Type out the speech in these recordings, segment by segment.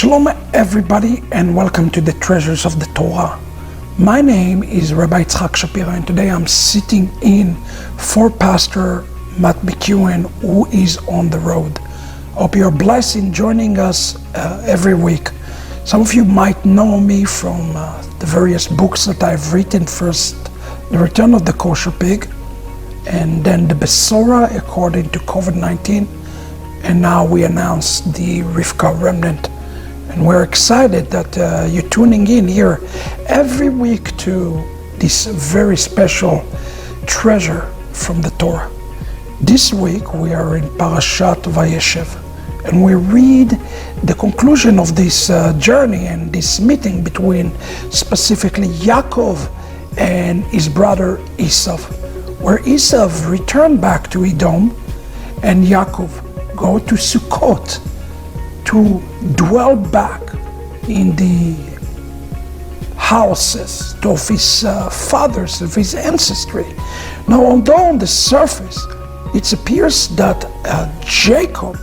Shalom everybody, and welcome to the Treasures of the Torah. My name is Rabbi Schätze, and today I'm sitting in for Pastor Matt McEwen, who is on the road. I hope you're blessed in joining us every week. Some of you might know me from the various books that I've written. First, The Return of the Kosher Pig, and then The Besorah according to COVID-19, and now we announce the Rivka Remnant. And we're excited that you're tuning in here every week to this very special treasure from the Torah. This week we are in Paraschat Wajeschew, and we read the conclusion of this journey and this meeting between specifically Yaakov and his brother Esau, where Esau returned back to Edom and Yaakov go to Sukkot to dwell back in the houses of his fathers, of his ancestry. Now, although on the surface it appears that Jacob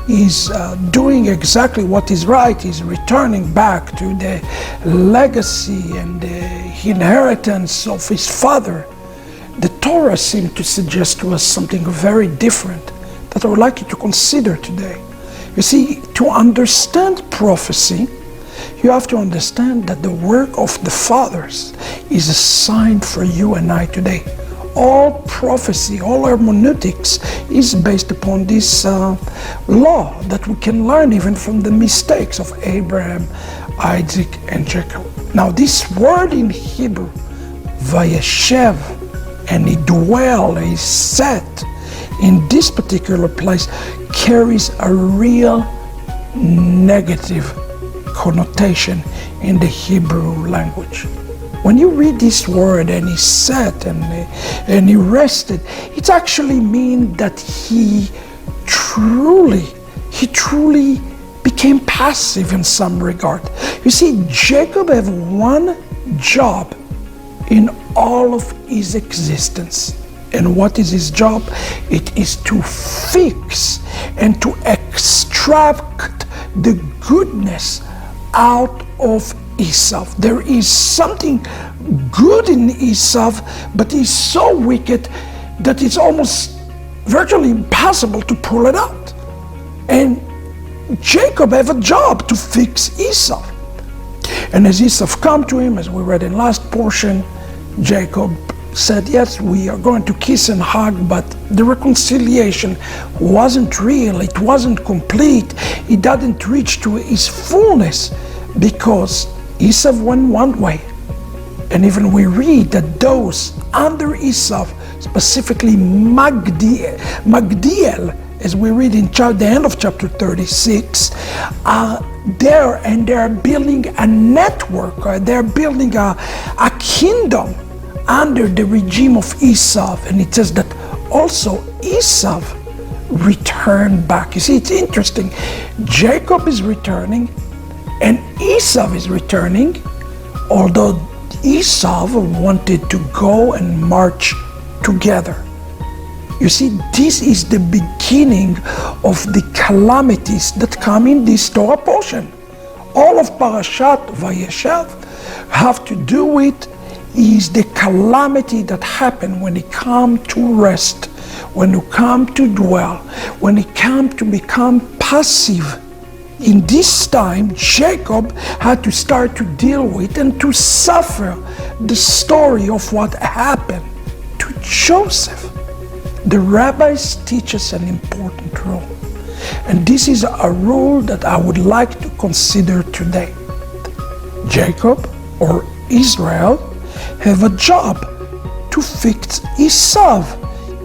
is doing exactly what is right, he's returning back to the legacy and the inheritance of his father, the Torah seems to suggest to us something very different that I would like you to consider today. You see, to understand prophecy, you have to understand that the work of the fathers is a sign for you and I today. All prophecy, all hermeneutics is based upon this law that we can learn even from the mistakes of Abraham, Isaac, and Jacob. Now, this word in Hebrew, Wajeschew, and he dwell, he sat in this particular place, carries a real negative connotation in the Hebrew language. When you read this word, and he sat and he rested, it actually means that he truly became passive in some regard. You see, Jacob had one job in all of his existence. And what is his job? It is to fix and to extract the goodness out of Esau. There is something good in Esau, but he's so wicked that it's almost virtually impossible to pull it out. And Jacob have a job to fix Esau. And as Esau come to him, as we read in last portion, Jacob said, yes, we are going to kiss and hug, but the reconciliation wasn't real, it wasn't complete, it didn't reach to its fullness because Esau went one way. And even we read that those under Esau, specifically Magdiel, as we read in the end of chapter 36, are there, and they're building a network, they're building a kingdom under the regime of Esau. And it says that also Esau returned back. You see, it's interesting. Jacob is returning and Esau is returning, although Esau wanted to go and march together. You see, this is the beginning of the calamities that come in this Torah portion. All of Paraschat Wajeschew have to do with is the calamity that happened when he come to rest, when he come to dwell, when he come to become passive. In this time, Jacob had to start to deal with and to suffer the story of what happened to Joseph. The rabbis teach us an important rule, and this is a rule that I would like to consider today. Jacob, or Israel, have a job to fix Esau.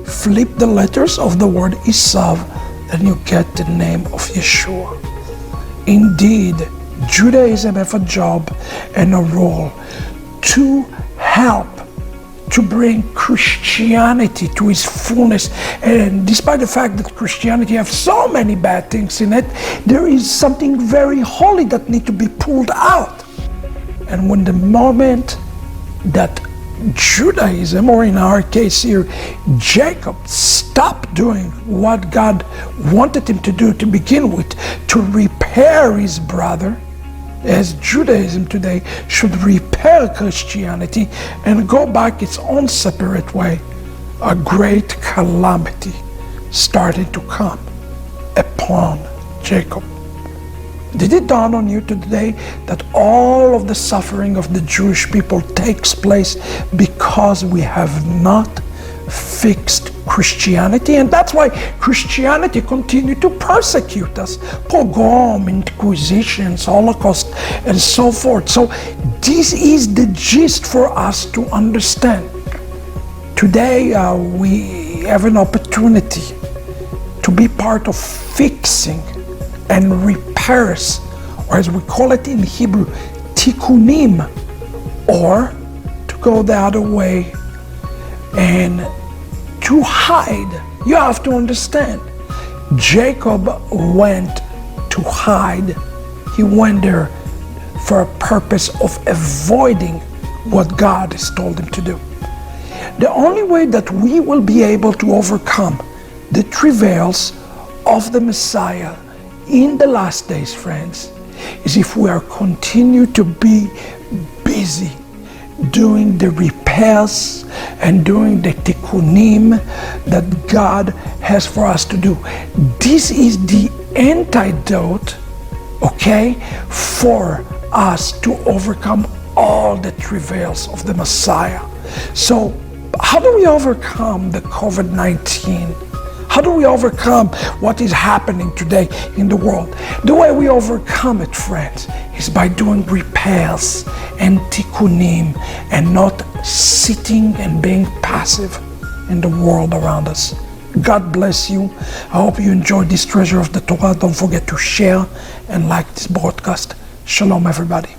Flip the letters of the word Esau, and you get the name of Yeshua. Indeed, Judaism have a job and a role to help to bring Christianity to its fullness. And despite the fact that Christianity have so many bad things in it, there is something very holy that need to be pulled out. And when the moment that Judaism, or in our case here, Jacob, stopped doing what God wanted him to do to begin with, to repair his brother, as Judaism today should repair Christianity and go back its own separate way, a great calamity started to come upon Jacob. Did it dawn on you today that all of the suffering of the Jewish people takes place because we have not fixed Christianity? And that's why Christianity continued to persecute us. Pogrom, inquisitions, Holocaust, and so forth. So this is the gist for us to understand. Today we have an opportunity to be part of fixing and repairs, or as we call it in Hebrew, tikkunim, or to go the other way and to hide. You have to understand, Jacob went to hide. He went there for a purpose of avoiding what God has told him to do. The only way that we will be able to overcome the travails of the Messiah in the last days, friends, is if we are continue to be busy doing the repairs and doing the tikkunim that God has for us to do. This is the antidote, okay, for us to overcome all the travails of the Messiah. So how do we overcome the COVID-19? How do we overcome what is happening today in the world? The way we overcome it, friends, is by doing repairs and tikkunim and not sitting and being passive in the world around us. God bless you. I hope you enjoyed this treasure of the Torah. Don't forget to share and like this broadcast. Shalom, everybody.